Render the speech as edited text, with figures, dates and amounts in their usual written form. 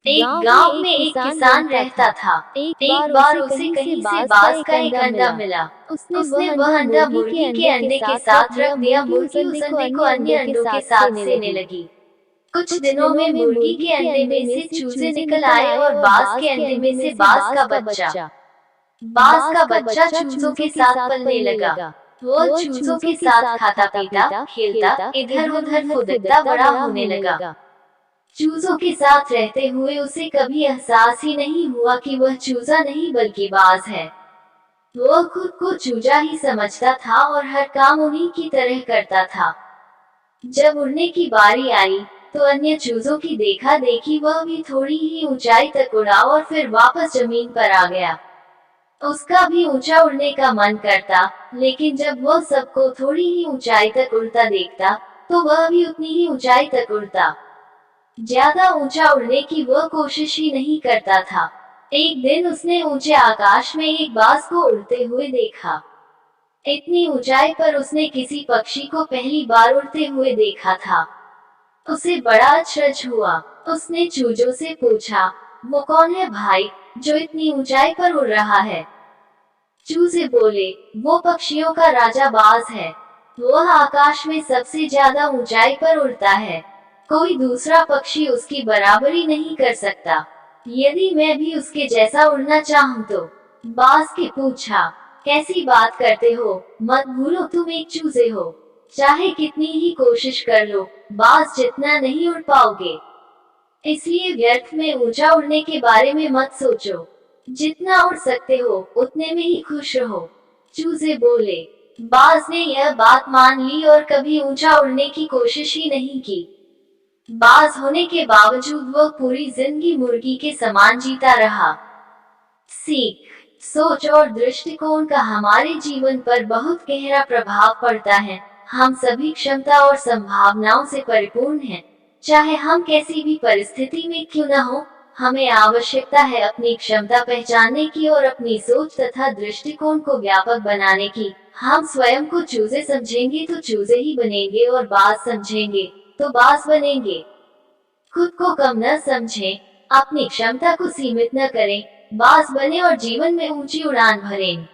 एक गांव में एक किसान रहता था। एक बार उसे कहीं से बाज का एक अंडा मिला। उसने वह अंडा मुर्गी के अंडे के साथ रख दिया। मुर्गी उस अंडे को अन्य अंडों के साथ सेने लगी। कुछ दिनों में मुर्गी के अंडे में से चूजे निकल आए और बाज के अंडे में से बाज का बच्चा। बाज का बच्चा चूजों के साथ पलने लगा। वो चूजों के साथ खाता पीता खेलता इधर उधर फुदकता बड़ा होने लगा। चूजों के साथ रहते हुए उसे कभी एहसास ही नहीं हुआ कि वह चूजा नहीं बल्कि बाज है। वह खुद को चूजा ही समझता था और हर काम उन्हीं की तरह करता था। जब उड़ने की बारी आई तो अन्य चूजों की देखा देखी वह भी थोड़ी ही ऊंचाई तक उड़ा और फिर वापस जमीन पर आ गया। उसका भी ऊंचा उड़ने का मन करता, लेकिन जब वह सबको थोड़ी ही ऊंचाई तक उड़ता देखता तो वह भी उतनी ही ऊंचाई तक उड़ता। ज्यादा ऊंचा उड़ने की वह कोशिश ही नहीं करता था। एक दिन उसने ऊंचे आकाश में एक बाज को उड़ते हुए देखा। इतनी ऊंचाई पर उसने किसी पक्षी को पहली बार उड़ते हुए देखा था। उसे बड़ा आश्चर्य हुआ। उसने चूजों से पूछा, वो कौन है भाई जो इतनी ऊंचाई पर उड़ रहा है? चूजे बोले, वो पक्षियों का राजा बाज है। वह आकाश में सबसे ज्यादा ऊंचाई पर उड़ता है। कोई दूसरा पक्षी उसकी बराबरी नहीं कर सकता। यदि मैं भी उसके जैसा उड़ना चाहूँ तो? बाज के पूछा, कैसी बात करते हो? मत भूलो तुम एक चूजे हो। चाहे कितनी ही कोशिश कर लो, बाज जितना नहीं उड़ पाओगे। इसलिए व्यर्थ में ऊंचा उड़ने के बारे में मत सोचो। जितना उड़ सकते हो उतने में ही खुश रहो। चूजे बोले। बाज ने यह बात मान ली और कभी ऊंचा उड़ने की कोशिश ही नहीं की। बाज होने के बावजूद वह पूरी जिंदगी मुर्गी के समान जीता रहा। सीख, सोच और दृष्टिकोण का हमारे जीवन पर बहुत गहरा प्रभाव पड़ता है। हम सभी क्षमता और संभावनाओं से परिपूर्ण हैं। चाहे हम कैसी भी परिस्थिति में क्यों न हो, हमें आवश्यकता है अपनी क्षमता पहचानने की और अपनी सोच तथा दृष्टिकोण को व्यापक बनाने की। हम स्वयं को चूजे समझेंगे तो चूजे ही बनेंगे और बाज समझेंगे तो बाज बनेंगे। खुद को कम न समझें, अपनी क्षमता को सीमित न करें, बाज बने और जीवन में ऊंची उड़ान भरें।